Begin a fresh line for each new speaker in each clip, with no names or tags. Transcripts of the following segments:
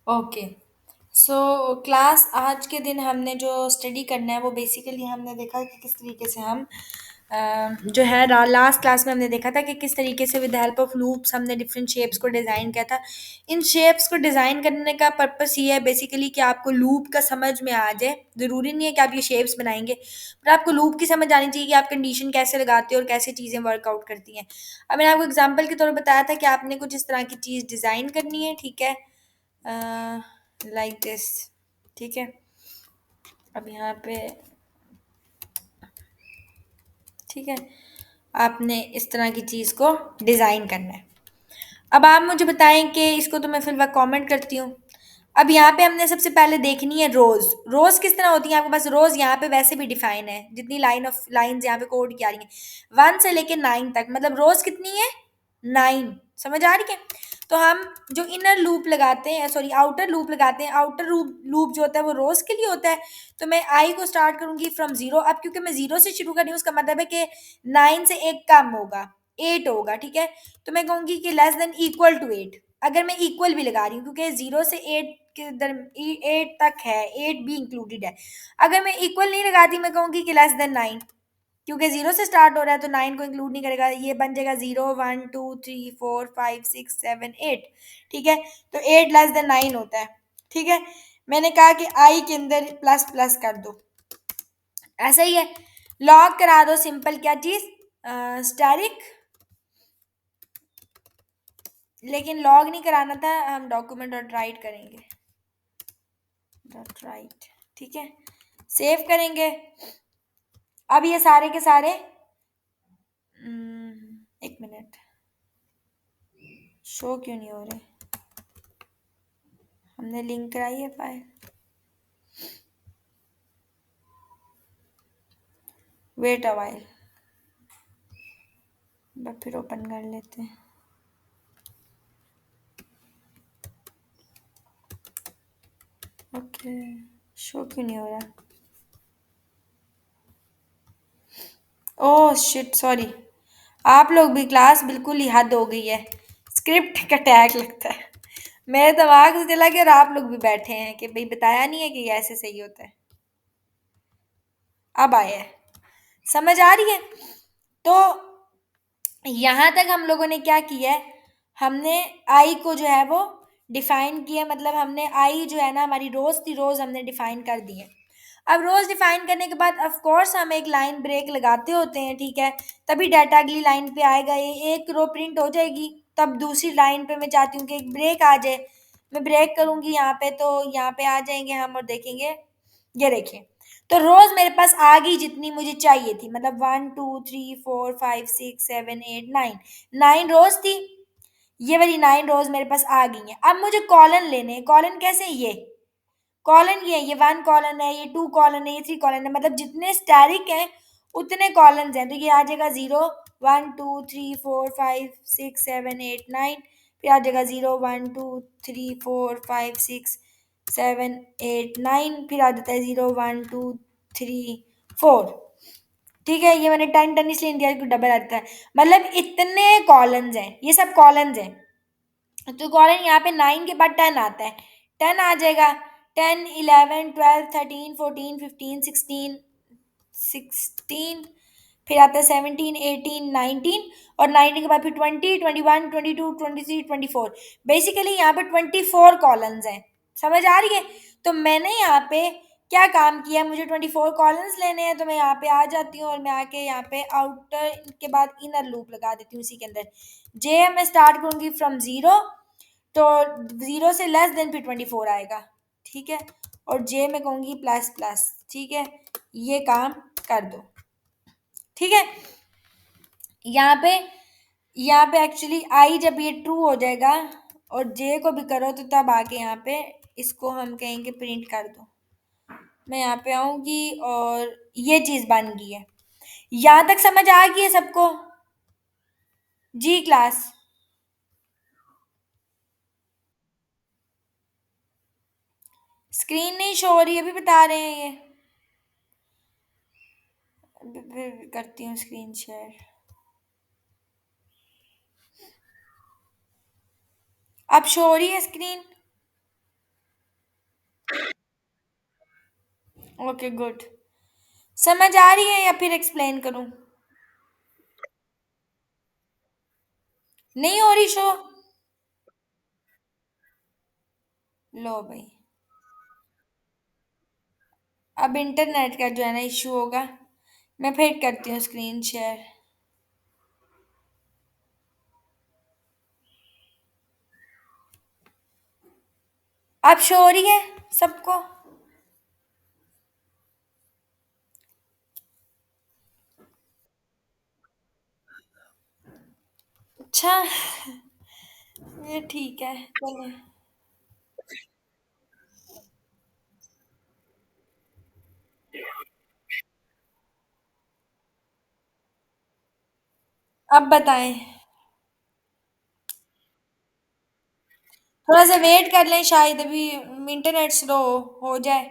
Okay. So class आज के दिन हमने जो स्टडी करना है वो बेसिकली हमने देखा कि किस तरीके से हम जो है लास्ट क्लास में हमने देखा था कि किस तरीके से विद हेल्प ऑफ लूप्स हमने डिफरेंट शेप्स को डिज़ाइन किया था। इन शेप्स को डिज़ाइन करने का पर्पस ये है बेसिकली कि आपको लूप का समझ में आ जाए। ज़रूरी नहीं है कि आप ये शेप्स बनाएंगे, पर आपको लूप की समझ आनी चाहिए कि आप कंडीशन कैसे लगाते हो और कैसे चीज़ें वर्कआउट करती हैं। अब मैंने आपको एग्जाम्पल के तौर पर बताया था कि आपने कुछ इस तरह की चीज़ डिज़ाइन करनी है, ठीक है, लाइक दिस। ठीक है, अब यहाँ पे, ठीक है, आपने इस तरह की चीज़ को डिज़ाइन करना है। अब आप मुझे बताएं कि इसको तो मैं फिर वक्त कमेंट करती हूँ। अब यहाँ पे हमने सबसे पहले देखनी है रोज। रोज किस तरह होती है आपके पास? रोज यहाँ पे वैसे भी डिफाइन है, जितनी लाइंस यहाँ पे कोड की आ रही है, 1 से लेके 9 तक, मतलब रोज कितनी है? 9। समझ आ रही है? तो हम जो इनर लूप लगाते हैं, सॉरी आउटर लूप लगाते हैं, आउटर लूप लूप जो होता है वो रोज के लिए होता है। तो मैं आई को स्टार्ट करूंगी फ्रॉम जीरो। अब क्योंकि मैं जीरो से शुरू कर रही हूँ, उसका मतलब है कि 9 से एक कम होगा, 8 होगा, ठीक है। तो मैं कहूंगी कि लेस देन इक्वल टू 8। अगर मैं इक्वल भी लगा रही हूँ क्योंकि 0 से 8 के दर 8 तक है, 8 भी इंक्लूडेड है। अगर मैं इक्वल नहीं लगाती, मैं कहूंगी कि लेस देन 9, क्योंकि 0 से स्टार्ट हो रहा है तो 9 को इंक्लूड नहीं करेगा। ये बन जाएगा 0 1 2 3 4 5 6 7 8। ठीक है, तो 8 < 9 होता है। ठीक है, मैंने कहा कि आई के अंदर प्लस प्लस कर दो, ऐसा ही है। लॉग करा दो, सिंपल क्या चीज, स्टैरिक। लेकिन लॉग नहीं कराना था, हम डॉक्यूमेंट डॉट राइट करेंगे, डॉट राइट। ठीक है, सेव करेंगे। अब ये सारे के सारे, एक मिनट, शो क्यों नहीं हो रहे? हमने लिंक कराई है फाइल, वेट अ वाइल, फिर ओपन कर लेते हैं। ओके, शो क्यों नहीं हो रहा? Oh shit, sorry. आप लोग भी क्लास बिल्कुल ही हद हो गई है, स्क्रिप्ट का टैग लगता है। मेरे दिमाग से चला गया और आप लोग भी बैठे हैं कि भाई बताया नहीं है कि ये ऐसे सही होता है। अब आया है, समझ आ रही है? तो यहाँ तक हम लोगों ने क्या किया है, हमने आई को जो है वो डिफाइन किया, मतलब हमने आई जो है ना हमारी रोज थी, रोज हमने डिफाइन कर दी है। अब रोज डिफाइन करने के बाद ऑफ कोर्स हम एक लाइन ब्रेक लगाते होते हैं, ठीक है, तभी डाटा अगली लाइन पे आएगा। ये एक रो प्रिंट हो जाएगी, तब दूसरी लाइन पे मैं चाहती हूँ कि एक ब्रेक आ जाए। मैं ब्रेक करूंगी यहाँ पे, तो यहाँ पे आ जाएंगे हम और देखेंगे, ये देखिए। तो रोज मेरे पास आ गई जितनी मुझे चाहिए थी, मतलब 1 2 3 4 5 6 7 8 9, 9 रोज थी। ये वाली 9 रोज मेरे पास आ गई हैं। अब मुझे कॉलन लेने हैं। कॉलन कैसे? ये कॉलन, ये 1 कॉलन है, ये 2 कॉलन है, ये 3 कॉलन है, मतलब जितने स्टैरिक हैं उतने कॉलम्स हैं। तो ये आ जाएगा 0 1 2 3 4 5 6 7 8 9। फिर आ जाएगा 0 1 2 3 4 5 6 7 8 9। फिर आ जाता है 0 1 2 3 4। ठीक है, ये मैंने 10 10 इसलिए इंडिया को डबल आता है, मतलब इतने कॉलम्स हैं, ये सब कॉलम्स हैं। तो कॉलन यहाँ पे 9 के बाद 10 आता है, 10 आ जाएगा। 10 11 12 13 14 15 16 16, फिर आता है 17 18 19, और 19 के बाद फिर 20 21 22 23 24। बेसिकली यहाँ पे 24 कॉलम्स हैं। समझ आ रही है? तो मैंने यहाँ पे क्या काम किया, मुझे 24 कॉलम्स लेने हैं, तो मैं यहाँ पे आ जाती हूँ और मैं आके यहाँ पे आउटर के बाद इनर लूप लगा देती हूँ इसी के अंदर। जे मैं स्टार्ट करूंगी फ्रॉम जीरो, तो 0 से लेस देन फिर 24 आएगा, ठीक है, और जे में कहूंगी प्लस प्लस। ठीक है, ये काम कर दो। ठीक है, यहाँ पे एक्चुअली आई जब ये ट्रू हो जाएगा और जे को भी करो, तो तब आके यहाँ पे इसको हम कहेंगे प्रिंट कर दो। मैं यहाँ पे आऊंगी और ये चीज बन गई है। यहाँ तक समझ आ गई है सबको? जी क्लास, स्क्रीन नहीं शो हो रही, अभी बता रहे हैं ये। फिर करती हूँ स्क्रीन शेयर। अब शो हो रही है स्क्रीन? Okay good. समझ आ रही है या फिर एक्सप्लेन करूं? नहीं हो रही शो? लो भाई। अब इंटरनेट का जो है ना इशू होगा। मैं फिर करती हूँ स्क्रीन शेयर। अब शो हो रही है सबको? अच्छा, ये ठीक है, चलिए। अब बताएं। थोड़ा सा वेट कर लें, शायद अभी इंटरनेट स्लो हो जाए।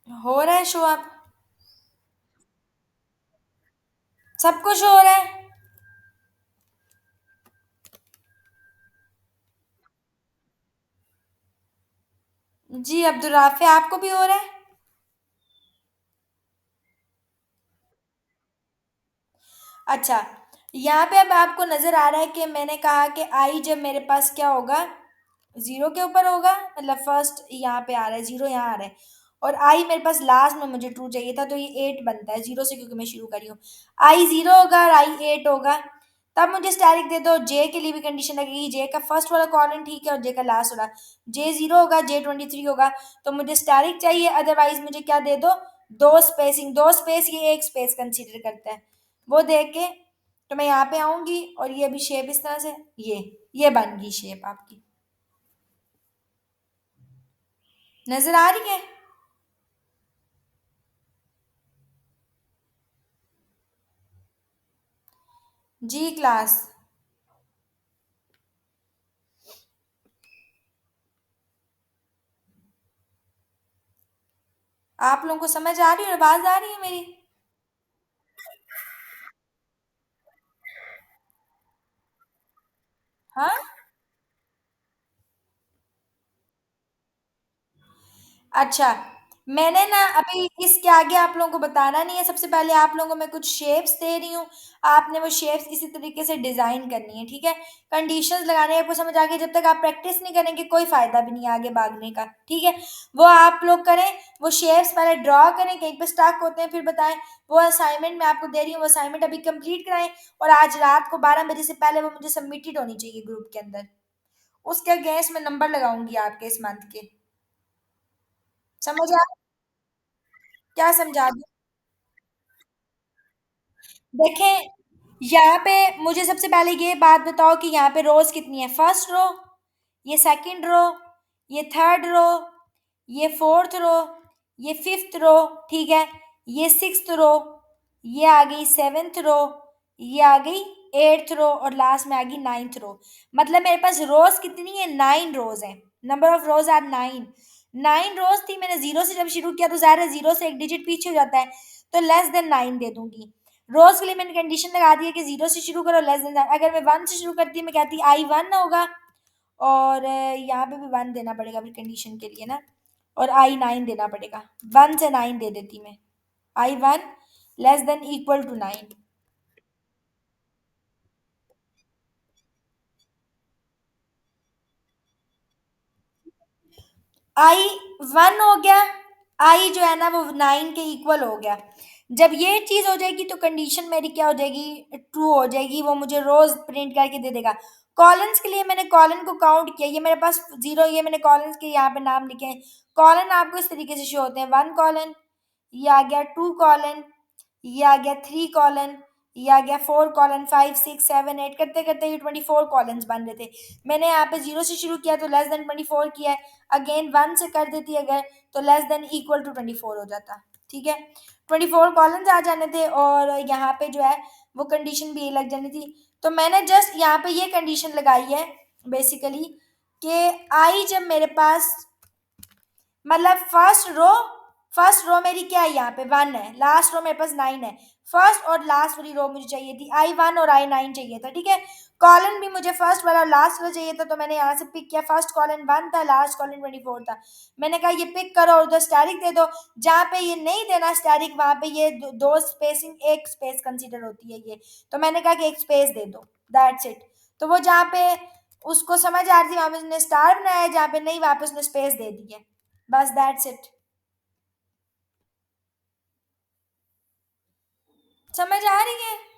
हो रहा है शो अब? सब कुछ हो रहा है? जी अब्दुल राफे, आपको भी हो रहा है? अच्छा, यहाँ पे अब आपको नजर आ रहा है कि मैंने कहा कि आई जब मेरे पास क्या होगा, जीरो के ऊपर होगा, मतलब फर्स्ट यहाँ पे आ रहा है, जीरो यहाँ आ रहा है, और आई मेरे पास लास्ट में मुझे ट्रू चाहिए था, तो ये एट बनता है जीरो से, क्योंकि मैं शुरू करी हूँ। आई जीरो होगा और आई एट होगा। तब मुझे स्टैटिक दे दो, जे के लिए भी कंडीशन लगेगी, जे का फर्स्ट वाला कॉलम ठीक है और जे का लास्ट वाला। जे जीरो होगा, जे 23 होगा, तो मुझे स्टैटिक चाहिए, अदरवाइज मुझे क्या दे दो, दो स्पेसिंग, दो स्पेस, ये एक स्पेस कंसीडर करता है। वो देख के तो मैं यहाँ पे आऊंगी और ये भी शेप इस तरह से, ये बन गई शेप आपकी। नजर आ रही है? जी क्लास। आप लोगों को समझ आ रही है और आवाज आ रही है मेरी? हाँ। अच्छा, मैंने ना अभी इसके आगे आप लोगों को बताना नहीं है। सबसे पहले आप लोगों को मैं कुछ शेप्स दे रही हूँ, आपने वो शेप्स इसी तरीके से डिजाइन करनी है, ठीक है? कंडीशंस लगाने हैं, आपको समझ आ गया? जब तक आप प्रैक्टिस नहीं करेंगे कोई फायदा भी नहीं है आगे भागने का, ठीक है? वो आप लोग करें, वो शेप्स पहले ड्रॉ करें, कहीं पे स्टक होते हैं फिर बताएं। वो असाइनमेंट मैं आपको दे रही हूँ, वो असाइनमेंट अभी कंप्लीट कराएं, और आज रात को 12 बजे से पहले वो मुझे सबमिटेड होनी चाहिए ग्रुप के अंदर। उसके अगेंस्ट मैं नंबर लगाऊंगी आपके इस मंथ के। समझ आ? क्या समझा दूं? देखें, यहाँ पे मुझे सबसे पहले ये बात बताओ कि यहाँ पे रोज कितनी है। फर्स्ट रो, ये सेकंड रो, ये थर्ड रो, ये फोर्थ रो, ये फिफ्थ रो, ठीक है? ये सिक्स्थ रो, ये आ गई सेवेंथ रो, ये आ गई एट्थ रो, और लास्ट में आ गई नाइन्थ रो। मतलब मेरे पास रोज कितनी है? 9 रोज है। Number of rows are 9। 9 rows थी, मैंने जीरो से जब शुरू किया तो ज़ाहिर है जीरो से एक डिजिट पीछे हो जाता है, तो लेस देन 9 दे दूंगी। रोज के लिए मैंने कंडीशन लगा दी है कि जीरो से शुरू करो, लेस देन। अगर मैं वन से शुरू करती मैं कहती आई वन होगा, और यहाँ पे भी वन देना पड़ेगा फिर कंडीशन के लिए ना, और आई नाइन देना पड़ेगा। वन से नाइन दे देती मैं, i one less than equal to nine. I one हो गया, आई जो है ना वो नाइन के इक्वल हो गया। जब ये चीज हो जाएगी तो कंडीशन मेरी क्या हो जाएगी? ट्रू हो जाएगी, वो मुझे रोज प्रिंट करके दे देगा। कॉलम्स के लिए मैंने कॉलन को काउंट किया, ये मेरे पास जीरो, ये मैंने कॉलम्स के यहाँ पे नाम लिखे हैं। कॉलन आपको इस तरीके से शो होते हैं, वन कॉलन, ये आ गया टू कॉलन, ये आ गया थ्री कॉलन, ये आ गया four colon, five six seven eight, करते करते ये 24 कॉलम्स बन रहे थे। मैंने यहाँ पे जीरो से शुरू किया तो लेस देन 24 किया है। अगेन वन से कर देती अगर, तो लेस देन इक्वल टू 24 हो जाता, ठीक है? 24 कॉलम्स आ जाने थे, और यहाँ पे जो है वो कंडीशन भी ये लग जानी थी। तो मैंने जस्ट यहाँ पे ये कंडीशन लगाई है बेसिकली, कि आई जब मेरे पास, मतलब फर्स्ट रो मेरी क्या है? यहाँ पे वन है, लास्ट रो मेरे पास नाइन है। फर्स्ट और लास्ट वाली रो मुझे चाहिए थी आई वन और आई नाइन चाहिए था, ठीक है? कॉलन भी मुझे फर्स्ट वाला और लास्ट वाला चाहिए था, तो मैंने यहाँ से पिक किया। फर्स्ट कॉलन 1 था, लास्ट कॉलन 24 था। मैंने कहा ये पिक करो और उधर स्टैरिक दे दो। जहाँ पे ये नहीं देना स्टैरिक, वहां पे ये दो स्पेसिंग, एक स्पेस कंसीडर होती है ये। तो मैंने कहा कि एक स्पेस दे दो, दैट्स इट। तो वो जहाँ पे उसको समझ आ रही थी वहां पे उसने स्टार बनाया, जहाँ पे नहीं वहां पे उसने स्पेस दे दी है। बस दैट्स इट। समझ आ रही है?